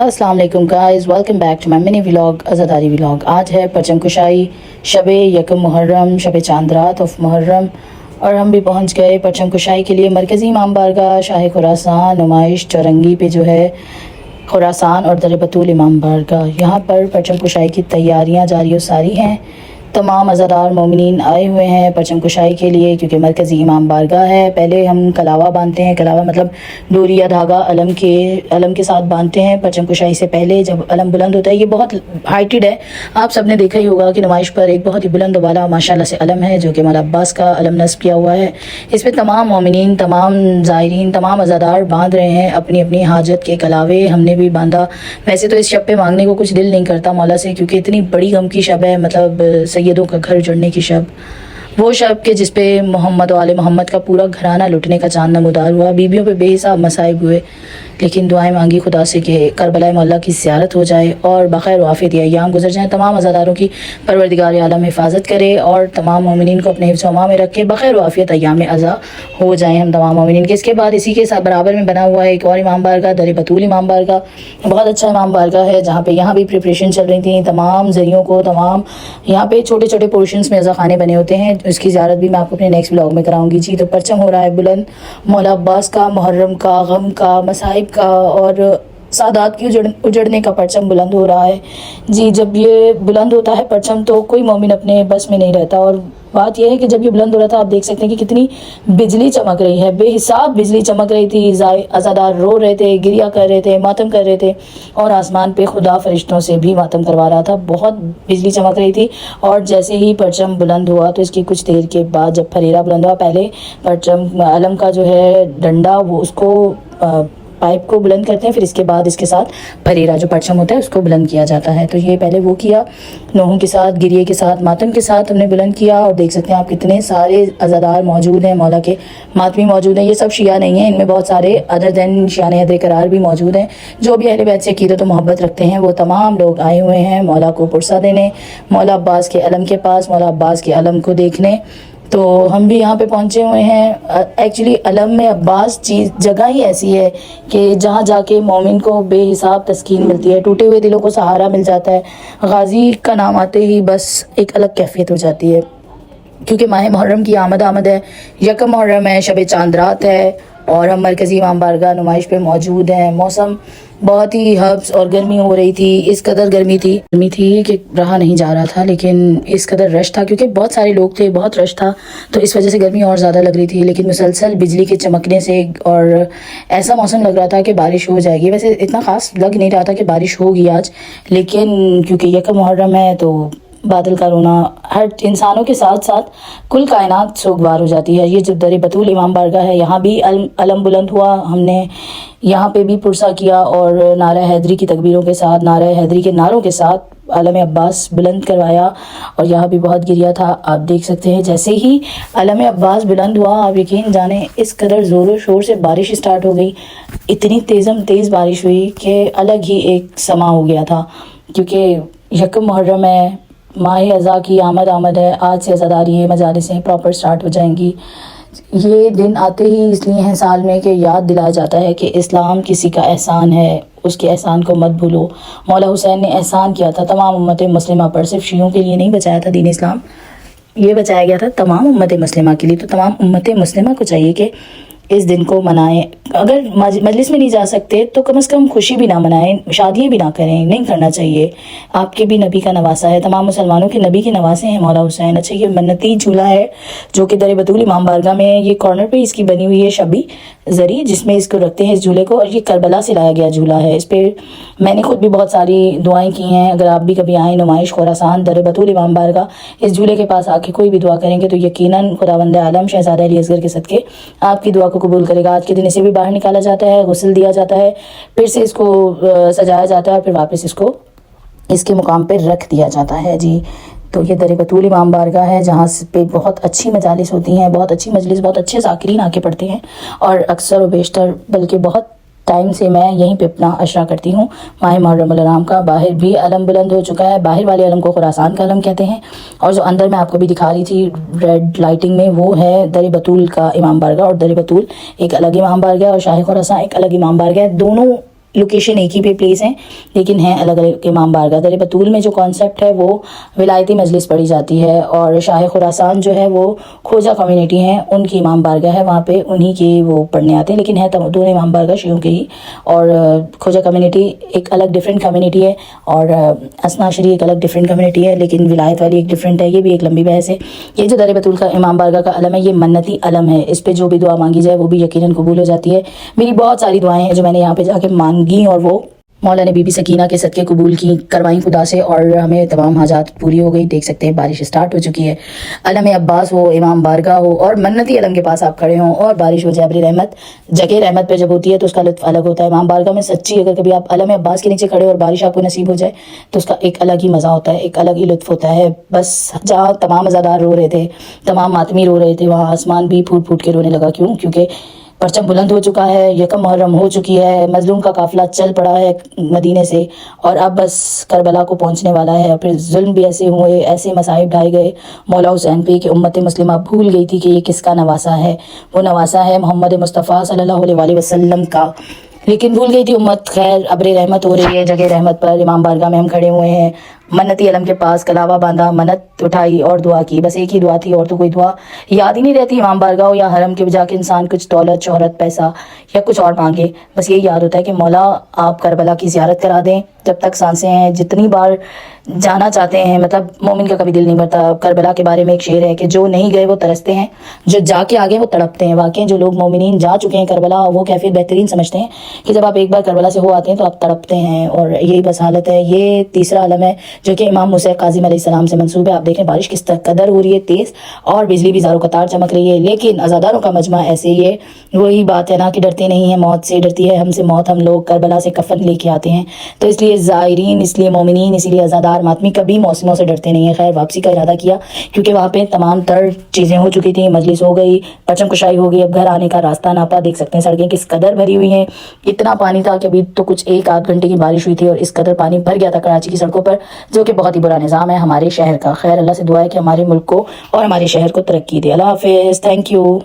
अस्सलाम वालेकुम guys, welcome back to my mini vlog अज़ादारी व्लॉग। आज है परचम कुशाई, शब यकम मुहर्रम, शब चांदरात ऑफ मुहर्रम, और हम भी पहुंच गए परचम कुशाई के लिए मरकज़ी इमाम बारगाह शाह खुरासान नुमाइश चौरंगी पे जो है खुरासान और दर बतूल इमाम बारगाह। यहाँ पर परचम कुशाई की तैयारियाँ जारी और सारी हैं। तमाम अज़ादार मोमिनीन आए हुए हैं परचम कुशाई के लिए, क्योंकि मरकज़ी इमाम बारगाह है। पहले हम कलावा बांधते हैं, कलावा मतलब डोरी या धागा अलम के साथ बांधते हैं परचम कुशाई से पहले, जब अलम बुलंद होता है। ये बहुत हाइटेड है, आप सब ने देखा ही होगा कि नुमाइश पर एक बहुत ही बुलंद वाला माशाल्लाह से अलम है, जो कि मौला अब्बास का अलम नस्ब किया हुआ है। इस पर तमाम मोमिनीन, तमाम ज़ायरीन, तमाम अज़ादार बांध रहे हैं अपनी अपनी हाजत के कलावे। हमने भी बांधा। वैसे तो इस शब पे मांगने को कुछ दिल नहीं करता मौला से, क्योंकि इतनी बड़ी गम की शब है, मतलब सैयदों का घर जुड़ने की शब, वो शब के जिस पे मोहम्मद और आले मोहम्मद का पूरा घराना लुटने का चांद नमूदार हुआ। बीबियों पे बेहिसाब मसाइब हुए, लेकिन दुआएं मांगी खुदा से कि करबला मौला की ज़ियारत हो जाए और बखैर वाफ़ियत ये अय्याम गुजर जाएँ। तमाम अज़ादारों की परवरदिगार आलम हिफाजत करे और तमाम मोमिनीन को अपने हिफ्ज़ व अमान में रख के बखैर वाफ़ियत अय्याम अज़ा हो जाएँ हम तमाम मोमिनीन के। इसके बाद इसी के साथ बराबर में बना हुआ है एक और इमाम बारगाह, दर बतूल इमाम बारगाह। बहुत अच्छा इमाम बारगाह है, जहाँ पे यहाँ भी प्रिपरेशन चल रही थी। तमाम ज़रियों को तमाम यहाँ पे छोटे छोटे पोर्शंस में अज़ा खाने बने होते हैं। इसकी ज़ियारत भी मैं आपको अपने नेक्स्ट ब्लॉग में कराऊंगी जी। तो परचम हो रहा है बुलंद, मौला अब्बास का, मुहर्रम का, गम का, मसाइब का और सादात की उजड़ने का परचम बुलंद हो रहा है जी। जब ये बुलंद होता है परचम तो कोई मोमिन अपने बस में नहीं रहता। और बात यह है कि जब ये बुलंद हो रहा था, आप देख सकते हैं कि कितनी बिजली चमक रही है, बेहिसाब बिजली चमक रही थी। अज़ादार रो रहे थे, गिरिया कर रहे थे, मातम कर रहे थे, और आसमान पे खुदा फरिश्तों से भी मातम करवा रहा था। बहुत बिजली चमक रही थी। और जैसे ही परचम बुलंद हुआ तो इसकी कुछ देर के बाद जब फरेरा बुलंद हुआ, पहले परचम अलम का जो है डंडा, वो उसको पाइप को बुलंद करते हैं, फिर इसके बाद इसके साथ फरेरा जो परचम होता है उसको बुलंद किया जाता है। तो ये पहले वो किया, नोहों के साथ, गिरिये के साथ, मातम के साथ हमने बुलंद किया। और देख सकते हैं आप कितने सारे अज़ादार मौजूद हैं, मौला के मातमी मौजूद हैं। ये सब शिया नहीं हैं, इनमें बहुत सारे अदर दैन शियान हैदर करार भी मौजूद हैं, जो भी अहले बैत से अक़ीदत व मोहब्बत रखते हैं। वो तमाम लोग आए हुए हैं मौला को पुरसा देने, मौला अब्बास के अलम के पास, मौला अब्बास के अलम को देखने। तो हम भी यहाँ पे पहुँचे हुए हैं। एक्चुअली अलम में अब्बास चीज़ जगह ही ऐसी है कि जहाँ जाके मोमिन को बेहिसाब तस्कीन मिलती है, टूटे हुए दिलों को सहारा मिल जाता है। गाजी का नाम आते ही बस एक अलग कैफियत हो जाती है, क्योंकि माह मुहर्रम की आमद है, यकम मुहर्रम है, शब चांदरात है, और हम मरकज़ी इमाम बारगाह नुमाइश पे मौजूद हैं। मौसम बहुत ही हब्स और गर्मी हो रही थी, इस कदर गर्मी थी कि रहा नहीं जा रहा था। लेकिन इस कदर रश था, क्योंकि बहुत सारे लोग थे, बहुत रश था, तो इस वजह से गर्मी और ज़्यादा लग रही थी। लेकिन मुसलसल बिजली के चमकने से और ऐसा मौसम लग रहा था कि बारिश हो जाएगी। वैसे इतना ख़ास लग नहीं रहा था कि बारिश होगी आज, लेकिन क्योंकि यकम मुहर्रम है तो बादल का रोना हर इंसानों के साथ साथ कुल कायनात सोगवार हो जाती है। ये जब दर बतूल इमाम बारगाह है, यहाँ भी अलम बुलंद हुआ। हमने यहाँ पे भी पुरसा किया और नारा हैदरी की तकबीरों के साथ, नारा हैदरी के नारों के साथ अलम अब्बास बुलंद करवाया, और यहाँ भी बहुत गिरिया था। आप देख सकते हैं जैसे ही अलम अब्बास बुलंद हुआ, आप यकीन जाने इस कदर ज़ोरों शोर से बारिश स्टार्ट हो गई। इतनी तेज़ बारिश हुई कि अलग ही एक समा हो गया था, क्योंकि यकम मुहर्रम है, माह अज़ा की आमद है। आज से अज़ादारी मजालिसें प्रॉपर स्टार्ट हो जाएंगी। ये दिन आते ही इसलिए हैं साल में कि याद दिलाया जाता है कि इस्लाम किसी का एहसान है, उसके एहसान को मत भूलो। मौला हुसैन ने एहसान किया था तमाम उम्मत मुस्लिमा पर, सिर्फ शियों के लिए नहीं बचाया था दीन इस्लाम, ये बचाया गया था तमाम उम्मत मुस्लिमा के लिए। तो तमाम उम्मत मुस्लिमा को चाहिए कि इस दिन को मनाएं। अगर मजलिस में नहीं जा सकते तो कम से कम खुशी भी ना मनाएं, शादियाँ भी ना करें, नहीं करना चाहिए। आपके भी नबी का नवासा है, तमाम मुसलमानों के नबी के नवासे हैं मौला हुसैन। अच्छा, ये मन्नती झूला है जो कि दर बतूल इमाम बारगाह में है। ये कॉर्नर पे इसकी बनी हुई है शबी जरी, जिसमें इसको रखते हैं इस झूले को, और ये करबला से लाया गया झूला है। इस पर मैंने खुद भी बहुत सारी दुआएं की हैं। अगर आप भी कभी आएँ नुमाइश खुरासान दर बतूल इमाम बारगाह, इस झूले के पास आके कोई भी दुआ करेंगे तो यकीनन खुदावंद आलम शहज़ादा अली असगर के सदके आपकी दुआ को कबूल करेगा। आज के दिन इसे भी बाहर निकाला जाता है, गुस्ल दिया जाता है, फिर से इसको सजाया जाता है, फिर वापस इसको इसके मुकाम पे रख दिया जाता है जी। तो ये दर बतूल इमाम बारगाह है, जहाँ पे बहुत अच्छी मजालिस होती हैं, बहुत अच्छी मजलिस, बहुत अच्छे ज़ाकिरीन आके पढ़ते हैं। और अक्सर व बेशतर बल्कि बहुत टाइम से मैं यहीं पे अपना अशरा करती हूँ माह मुहर्रम अल-हराम का। बाहर भी अलम बुलंद हो चुका है, बाहर वाले अलम को खुरासान का अलम कहते हैं, और जो अंदर मैं आपको भी दिखा रही थी रेड लाइटिंग में, वो है दर बतूल का इमाम बारगाह। और दर बतूल एक अलग इमाम बारगाह और शाह खुरासान एक अलग इमाम बारगाह। दोनों लोकेशन एक ही पे प्लेस हैं लेकिन हैं अलग अलग इमाम बारगाह। दर बतूल में जो कॉन्सेप्ट है वो विलायती मजलिस पढ़ी जाती है और शाह खुरासान जो है वो खोजा कम्युनिटी हैं, उनकी इमाम बारगाह है, वहाँ पे उन्हीं के वो पढ़ने आते हैं। लेकिन है दोनों इमाम बारगाह शियों के ही। और खोजा कम्युनिटी एक अलग डिफरेंट कम्युनिटी है और असनाशरी एक अलग डिफरेंट कम्युनिटी है, लेकिन विलायत वाली एक डिफरेंट है। ये भी एक लंबी बहस है। ये जो दर बतूल का इमाम बारगाह का अलम है ये मन्नती अलम है, इस पर जो भी दुआ मांगी जाए वो भी यकीनन कबूल हो जाती है। मेरी बहुत सारी दुआएं हैं जो मैंने यहाँ पे जाके मांगी और वो मौला ने बीबी सकीना के सदके कबूल की करवाई खुदा से और हमें तमाम हाजात पूरी हो गई। देख सकते हैं बारिश स्टार्ट हो चुकी है। अलम अब्बास हो, इमाम बारगाह हो और मन्नती अलम के पास आप खड़े हों और बारिश हो, जबरी रहमत जगह रहमत पे जब होती है तो उसका लुत्फ अलग होता है। इमाम बारगाह में सच्ची अगर कभी आप अलम अब्बास के नीचे खड़े और बारिश आपको नसीब हो जाए तो उसका एक अलग ही मज़ा होता है, एक अलग ही लुत्फ होता है। बस जहाँ तमाम अज़ादार रो रहे थे, तमाम मातमी रो रहे थे, वहाँ आसमान भी फूट फूट के रोने लगा। क्यों? क्योंकि परचम बुलंद हो चुका है, यकम मुहर्रम हो चुकी है, मजलूम का काफिला चल पड़ा है मदीने से और अब बस करबला को पहुंचने वाला है। फिर जुल्म भी ऐसे हुए, ऐसे मसाइब ढाए गए मौला हुसैन पे कि उम्मत मुस्लिमा भूल गई थी कि ये किसका नवासा है। वो नवासा है मोहम्मद मुस्तफ़ा सल्लल्लाहु अलैहि वसल्लम का, लेकिन भूल गई थी उम्मत। खैर अब्र रहमत हो रही है जगह रहमत पर। इमाम बारगाह में हम खड़े हुए हैं, मन्नती अलम के पास कलावा बांधा, मन्नत उठाई और दुआ की। बस एक ही दुआ थी और तो कोई दुआ याद ही नहीं रहती। इमाम बारगाह हो या हरम के जाके इंसान कुछ दौलत, शोहरत, पैसा या कुछ और मांगे, बस यही याद होता है कि मौला आप करबला की ज़ियारत करा दें जब तक सांसें हैं। जितनी बार जाना चाहते हैं, मतलब मोमिन का कभी दिल नहीं भरता। करबला के बारे में एक शेर है कि जो नहीं गए वो तरसते हैं, जो जाके आगे वो तड़पते हैं। वाकई जो लोग मोमिनीन जा चुके हैं करबला वो कैफियत बेहतरीन समझते हैं कि जब आप एक बार करबला से हो आते हैं तो आप तड़पते हैं। और यही बस हालत है। ये तीसरा अलम है जो कि इमाम मूसा काज़िम अलैहिस्सलाम से मंसूब है। आप देखें बारिश किस कदर हो रही है तेज़ और बिजली भी ज़ारो कतार चमक रही है, लेकिन अज़ादारों का मजमा ऐसे ही है। वही बात है ना कि डरते नहीं हैं मौत से, डरती है हमसे मौत। हम लोग करबला से कफन लेके आते हैं, तो इसलिए ज़ायरीन, इसलिए मोमिनीन, इसलिए अज़ादार मातमी कभी मौसमों से डरते नहीं है। खैर वापसी का इरादा किया क्योंकि वहाँ पे तमाम तर चीज़ें हो चुकी थी, मजलिस हो गई, परचम कुशाई हो गई। अब घर आने का रास्ता नापा, देख सकते हैं सड़कें किस कदर भरी हुई हैं। इतना पानी था कि अभी तो कुछ 1-8 घंटे की बारिश हुई थी और इस कदर पानी भर गया था कराची की सड़कों पर, जो कि बहुत ही बुरा निज़ाम है हमारे शहर का। खैर अल्लाह से दुआ है कि हमारे मुल्क को और हमारे शहर को तरक्की दे। अल्लाह हाफ़िज़, थैंक यू।